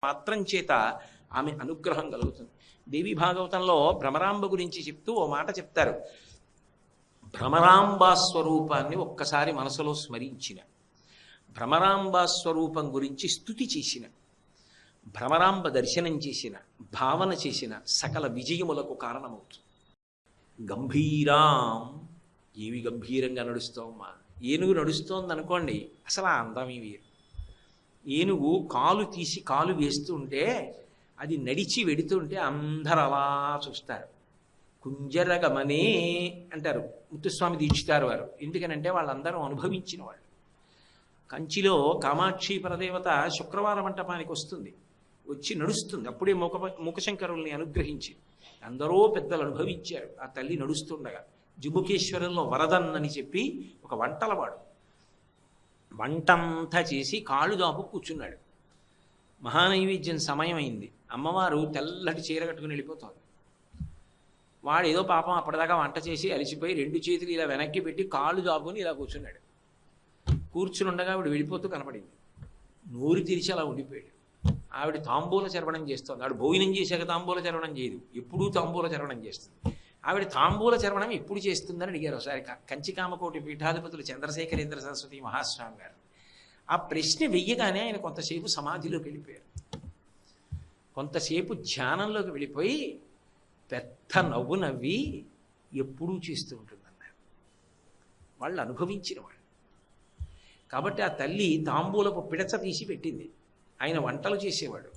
మాత్రం చేత ఆమె అనుగ్రహం కలుగుతుంది. దేవి భాగవతంలో భ్రమరాంబ గురించి చెప్తూ ఓ మాట చెప్తారు. భ్రమరాంబా స్వరూపాన్ని ఒక్కసారి మనసులో స్మరించిన, భ్రమరాంబా స్వరూపం గురించి స్తుతి చేసిన, భ్రమరాంబ దర్శనం చేసిన, భావన చేసిన సకల విజయములకు కారణమవుతుంది. గంభీరాం, ఏవి గంభీరంగా నడుస్తావమ్మా. ఏనుగు నడుస్తోంది అనుకోండి, అసలు ఆ అందమే వేరు. ఏనుగు కాలు తీసి కాలు వేస్తూ ఉంటే అది నడిచి వెడుతుంటే అందరు అలా చూస్తారు. కుంజరగమనే అంటారు ముత్తుస్వామి దీక్షితారు వారు. ఎందుకనంటే వాళ్ళందరూ అనుభవించిన వాళ్ళు. కంచిలో కామాక్షి పరదేవత శుక్రవారం మంటపానికి వస్తుంది, వచ్చి నడుస్తుంది. అప్పుడే మూకశంకరుల్ని అనుగ్రహించి అందరూ పెద్దలు అనుభవించారు. ఆ తల్లి నడుస్తుండగా జుబుకేశ్వరంలో వరదన్ అని చెప్పి ఒక వంటలవాడు వంటంతా చేసి కాళ్ళు దాపు కూర్చున్నాడు. మహానైవేద్యం సమయం అయింది. అమ్మవారు తెల్లటి చీర కట్టుకుని వెళ్ళిపోతుంది. వాడు ఏదో పాపం అప్పటిదాకా వంట చేసి అలిసిపోయి రెండు చేతులు ఇలా వెనక్కి పెట్టి కాళ్ళు దాపుని ఇలా కూర్చున్నాడు. కూర్చుని ఉండగా ఆవిడ వెళ్ళిపోతూ కనపడింది. నోరు తెరిచి అలా ఉండిపోయాడు. ఆవిడ తాంబూల చరవణం చేస్తుంది. ఆవిడ భోజనం చేశాక తాంబూల చరవణం చేయదు, ఎప్పుడూ తాంబూల చరవణం చేస్తుంది. ఆవిడ తాంబూల చరవణం ఎప్పుడు చేస్తుందని అడిగారు ఒకసారి కంచికామకోటి పీఠాధిపతులు చంద్రశేఖరేంద్ర సరస్వతి మహాస్వామి గారు. ఆ ప్రశ్న వెయ్యగానే ఆయన కొంతసేపు సమాధిలోకి వెళ్ళిపోయారు. కొంతసేపు ధ్యానంలోకి వెళ్ళిపోయి పెద్ద నవ్వు నవ్వి ఎప్పుడూ చేస్తూ ఉంటుందన్నారు. వాళ్ళు అనుభవించిన వాళ్ళు కాబట్టి ఆ తల్లి తాంబూలపు పిడచ తీసి పెట్టింది. ఆయన వంటలు చేసేవాడు.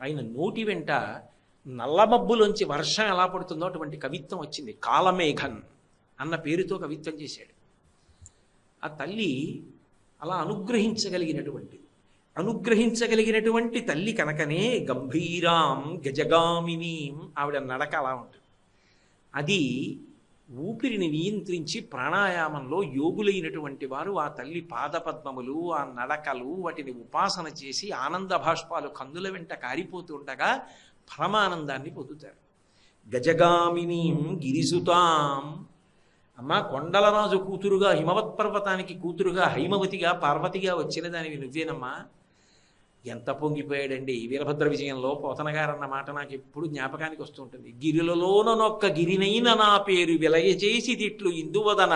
ఆయన నోటి వెంట నల్లమబ్బులోంచి వర్షం ఎలా పడుతుందో అటువంటి కవిత్వం వచ్చింది. కాలమేఘన్ అన్న పేరుతో కవిత్వం చేశాడు. ఆ తల్లి అలా అనుగ్రహించగలిగినటువంటి తల్లి కనుకనే గంభీరాం గజగామినీం ఆవిడ నడక అలా ఉంటుంది. అది ఊపిరిని నియంత్రించి ప్రాణాయామంలో యోగులైనటువంటి వారు ఆ తల్లి పాదపద్మములు, ఆ నడకలు, వాటిని ఉపాసన చేసి ఆనంద భాష్పాలు కందుల వెంట కారిపోతుండగా పరమానందాన్ని పొందుతారు. గజగామినీం గిరిసుతాం. అమ్మ, కొండలరాజు కూతురుగా, హిమవత్ పర్వతానికి కూతురుగా, హైమవతిగా, పార్వతిగా వచ్చిన దానివి నువ్వేనమ్మా. ఎంత పొంగిపోయాడండి. వీరభద్ర విజయంలో పోతన గారు అన్న మాట నాకు ఎప్పుడు జ్ఞాపకానికి వస్తూ ఉంటుంది. గిరిలలోనొక్క గిరినైన నా పేరు విలయచేసి తిట్లు ఇందువదన,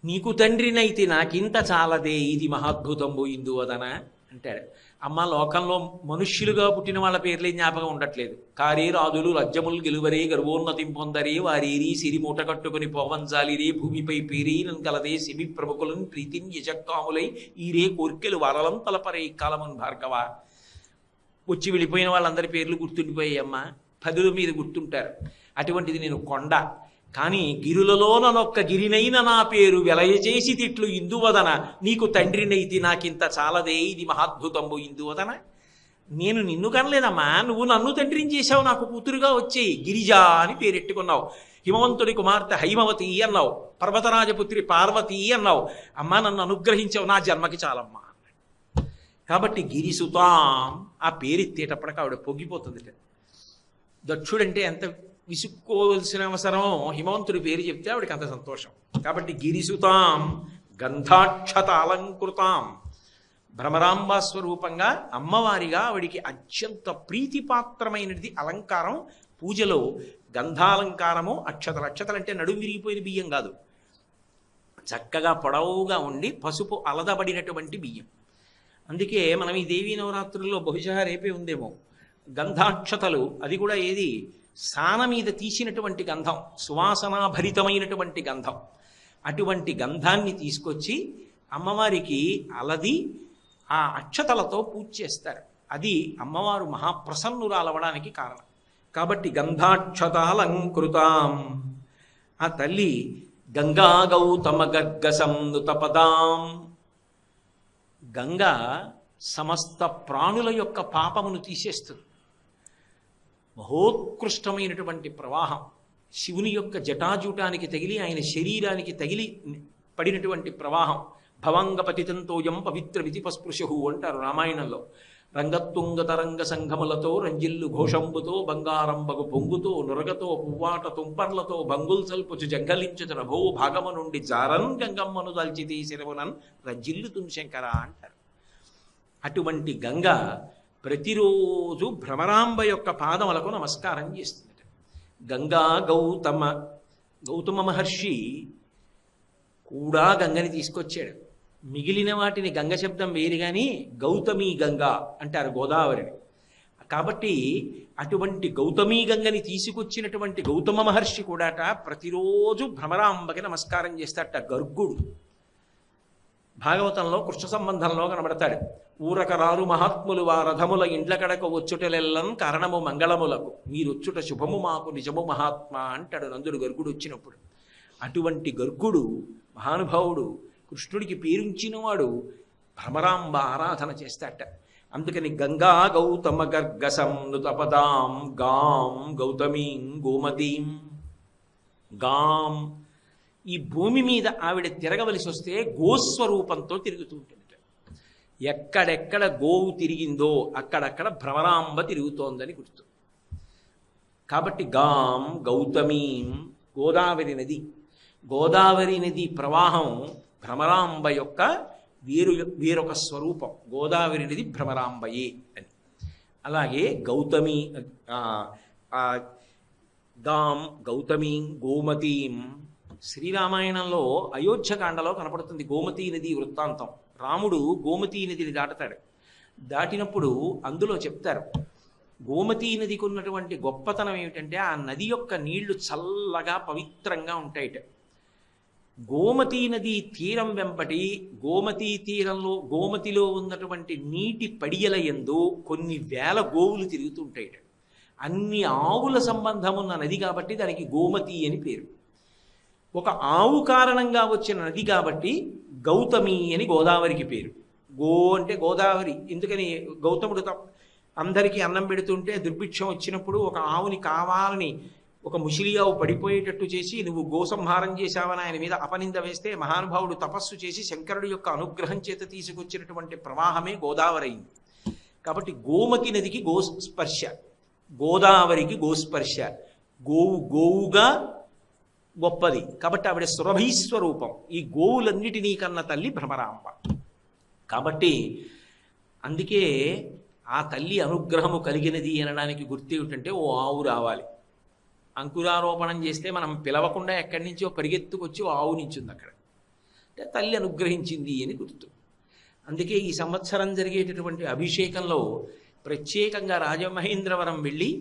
నీకు తండ్రినైతే నాకింత చాలదే ఇది మహాద్భుతంబు ఇందువదన అంటాడు. అమ్మ, లోకంలో మనుష్యులుగా పుట్టిన వాళ్ళ పేర్లే జ్ఞాపకం ఉండట్లేదు. కారే రాజులు లజ్జములు గెలువరే గర్వోన్నతిం పొందరే వారేరి సిరి మూట కట్టుకుని పోవంజాలిరే భూమిపై పేరే కలదే సిమి ప్రముఖులను ప్రీతిని యజక్కాములై ఈరే కోర్కెలు వారలం తలపరే కాలమున్ భార్గవ. వచ్చి వెళ్ళిపోయిన వాళ్ళందరి పేర్లు గుర్తుండిపోయాయమ్మా. 10 మీద గుర్తుంటారు. అటువంటిది నేను కొండ. కానీ గిరులలోనొక్క గిరినైన నా పేరు వెలయచేసి తిట్లు ఇందువదన, నీకు తండ్రినైతి నాకింత చాలదే ఇది మహాద్భుతంబు ఇందువదన. నేను నిన్ను కనలేదమ్మా, నువ్వు నన్ను తండ్రిని చేశావు, నాకు కూతురుగా వచ్చేయి. గిరిజా అని పేరెట్టుకున్నావు. హిమవంతుడి కుమార్తె హైమవతి అన్నావు, పర్వతరాజపుత్రి పార్వతి అన్నావు. అమ్మా, నన్ను అనుగ్రహించావు, నా జన్మకి చాలమ్మా. కాబట్టి గిరిసుతాం ఆ పేరెత్తేటప్పటికి ఆవిడ పొంగిపోతుంది. దక్షుడంటే ఎంత విసుక్కోవలసిన అవసరం, హిమవంతుడి పేరు చెప్తే ఆవిడకి అంత సంతోషం. కాబట్టి గిరిసుతాం గంధాక్షత అలంకృతాం, భ్రమరాంబా స్వరూపంగా అమ్మవారిగా ఆవిడికి అత్యంత ప్రీతిపాత్రమైనది అలంకారం. పూజలో గంధాలంకారము, అక్షతలు. అక్షతలు అంటే నడుము విరిగిపోయిన బియ్యం కాదు, చక్కగా పొడవుగా ఉండి పసుపు అలదబడినటువంటి బియ్యం. అందుకే మనం ఈ దేవీ నవరాత్రుల్లో బహుశా రేపే ఉందేమో గంధాక్షతలు. అది కూడా ఏది, సాన మీద తీసినటువంటి గంధం, సువాసనాభరితమైనటువంటి గంధం. అటువంటి గంధాన్ని తీసుకొచ్చి అమ్మవారికి అలది ఆ అక్షతలతో పూజ చేస్తారు. అది అమ్మవారు మహాప్రసన్నురాలవడానికి కారణం. కాబట్టి గంధాక్షతాలంకృతాం. ఆ తల్లి గంగా గౌతమ గర్గసంనుతపదాం. గంగా సమస్త ప్రాణుల యొక్క పాపమును తీసేస్తుంది. మహోత్కృష్టమైనటువంటి ప్రవాహం. శివుని యొక్క జటాజూటానికి తగిలి ఆయన శరీరానికి తగిలి పడినటువంటి ప్రవాహం. భవంగపతితంతోయం పవిత్ర విధిపస్పృశు అంటారు రామాయణంలో. రంగత్తుంగ తరంగ సంఘములతో రంజిల్లు ఘోషంబుతో బంగారంబగు పొంగుతో నురగతో పువ్వాట తుంపర్లతో భంగుల్ సల్పుచు జంగలించుత నభో భాగము నుండి జారన్ గంగమ్మను దాల్చితే శిరవునన్ రంజిల్లు తుంశంకర అంటారు. అటువంటి గంగ ప్రతిరోజు భ్రమరాంబ యొక్క పాదములకు నమస్కారం చేస్తుంది. గంగా గౌతమ మహర్షి కూడా గంగని తీసుకొచ్చాడు. మిగిలిన వాటిని గంగ శబ్దం వేరు కానీ గౌతమి గంగా అంటారు గోదావరిని. కాబట్టి అటువంటి గౌతమీ గంగని తీసుకొచ్చినటువంటి గౌతమ మహర్షి కూడాట ప్రతిరోజు భ్రమరాంబకి నమస్కారం చేస్తాడట. గర్గుడు భాగవతంలో కృష్ణ సంబంధంలో కనబడతాడు. ఊరకరారు మహాత్ములు వారథముల ఇండ్ల కడక వచ్చుటలెల్లం కారణము మంగళములకు మీరొచ్చుట శుభము మాకు నిజము మహాత్మా అంటాడు నందుడు గర్గుడు వచ్చినప్పుడు. అటువంటి గర్గుడు మహానుభావుడు కృష్ణుడికి పేరుంచినవాడు భ్రమరాంబ ఆరాధన చేస్తాట. అందుకని గంగా గౌతమ గర్గసం నుతపదాం గాం గౌతమీం గోమతీం. గాం ఈ భూమి మీద ఆవిడ తిరగవలసి వస్తే గోస్వరూపంతో తిరుగుతూ ఉంటుంది. ఎక్కడెక్కడ గోవు తిరిగిందో అక్కడక్కడ భ్రమరాంబ తిరుగుతోందని గుర్తు. కాబట్టి గాం గౌతమీం గోదావరి నది. గోదావరి నది ప్రవాహం భ్రమరాంబ యొక్క వేరొక స్వరూపం. గోదావరి నది భ్రమరాంబయే అని. అలాగే గౌతమి గాం గౌతమీం గోమతీం. శ్రీరామాయణంలో అయోధ్యకాండలో కనపడుతుంది గోమతీ నది వృత్తాంతం. రాముడు గోమతీ నదిని దాటుతాడు. దాటినప్పుడు అందులో చెప్తారు గోమతీ నదికి ఉన్నటువంటి గొప్పతనం ఏమిటంటే ఆ నది యొక్క నీళ్లు చల్లగా పవిత్రంగా ఉంటాయిట. గోమతీ నది తీరం వెంబడి గోమతీ తీరంలో గోమతిలో ఉన్నటువంటి నీటి పడియల యందు కొన్ని వేల గోవులు తిరుగుతూ ఉంటాయిట. అన్ని ఆవుల సంబంధం ఉన్న నది కాబట్టి దానికి గోమతి అని పేరు. ఒక ఆవు కారణంగా వచ్చిన నది కాబట్టి గౌతమి అని గోదావరికి పేరు. గో అంటే గోదావరి. ఎందుకని గౌతముడు అందరికీ అన్నం పెడుతుంటే దుర్భిక్షం వచ్చినప్పుడు ఒక ఆవుని కావాలని ఒక ముసిలి ఆవు పడిపోయేటట్టు చేసి నువ్వు గోసంహారం చేశావని ఆయన మీద అపనింద వేస్తే మహానుభావుడు తపస్సు చేసి శంకరుడి యొక్క అనుగ్రహం చేత తీసుకొచ్చినటువంటి ప్రవాహమే గోదావరి అయింది. కాబట్టి గోమతి నదికి గోస్పర్శ, గోదావరికి గోస్పర్శ. గోవుగా గొప్పది కాబట్టి ఆవిడ సురభీస్వరూపం. ఈ గోవులన్నిటినీ కన్న తల్లి భ్రమరాంబ. కాబట్టి అందుకే ఆ తల్లి అనుగ్రహము కలిగినది అనడానికి గుర్తు ఏమిటంటే ఓ ఆవు రావాలి. అంకురారోపణం చేస్తే మనం పిలవకుండా ఎక్కడి నుంచో పరిగెత్తుకొచ్చి ఓ ఆవు నించుంది అక్కడ అంటే తల్లి అనుగ్రహించింది అని గుర్తు. అందుకే ఈ సంవత్సరం జరిగేటటువంటి అభిషేకంలో ప్రత్యేకంగా రాజమహేంద్రవరం వెళ్ళి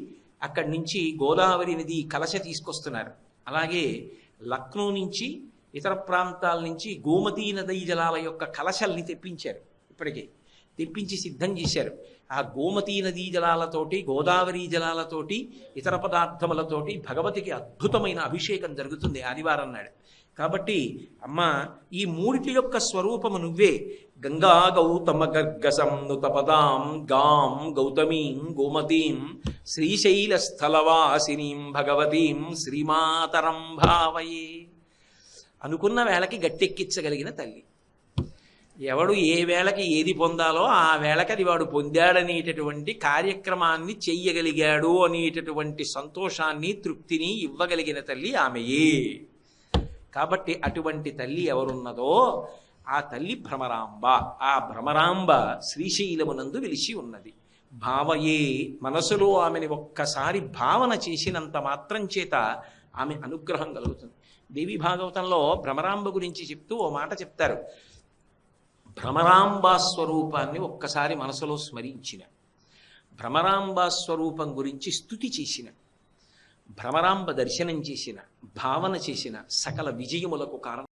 అక్కడి నుంచి గోదావరి నది కలశ తీసుకొస్తున్నారు. అలాగే లక్నో నుంచి ఇతర ప్రాంతాల నుంచి గోమతీ నదీ జలాల యొక్క కలశల్ని తెప్పించారు. ఇప్పటికే తెప్పించి సిద్ధం చేశారు. ఆ గోమతీ నదీ జలాలతోటి గోదావరి జలాలతోటి ఇతర పదార్థములతోటి భగవతికి అద్భుతమైన అభిషేకం జరుగుతుంది ఆదివారం నాడు. కాబట్టి అమ్మ ఈ మూడిటి యొక్క స్వరూపము నువ్వే. గంగా గౌతమ గర్గసం నుతపదాం గాం గౌతమీం గోమతీం శ్రీశైల స్థలవాసినీం భగవతీం శ్రీమాతరం భావయే. అనుకున్న వేళకి గట్టెక్కించగలిగిన తల్లి. ఎవడు ఏ వేళకి ఏది పొందాలో ఆ వేళకి అది వాడు పొందాడనేటటువంటి కార్యక్రమాన్ని చెయ్యగలిగాడు అనేటటువంటి సంతోషాన్ని తృప్తిని ఇవ్వగలిగిన తల్లి ఆమెయే. కాబట్టి అటువంటి తల్లి ఎవరున్నదో ఆ తల్లి భ్రమరాంబ. ఆ భ్రమరాంబ శ్రీశైలమునందు వెలిసి ఉన్నది. భావయే మనసులో ఆమెని ఒక్కసారి భావన చేసినంత మాత్రం చేత ఆమె అనుగ్రహం కలుగుతుంది. దేవి భాగవతంలో భ్రమరాంబ గురించి చెప్తూ ఓ మాట చెప్తారు. భ్రమరాంబా స్వరూపాన్ని ఒక్కసారి మనసులో స్మరించిన, భ్రమరాంబా స్వరూపం గురించి స్తుతి చేసిన, భ్రమరాంబ దర్శనం చేసిన, భావన చేసిన సకల విజయములకు కారణం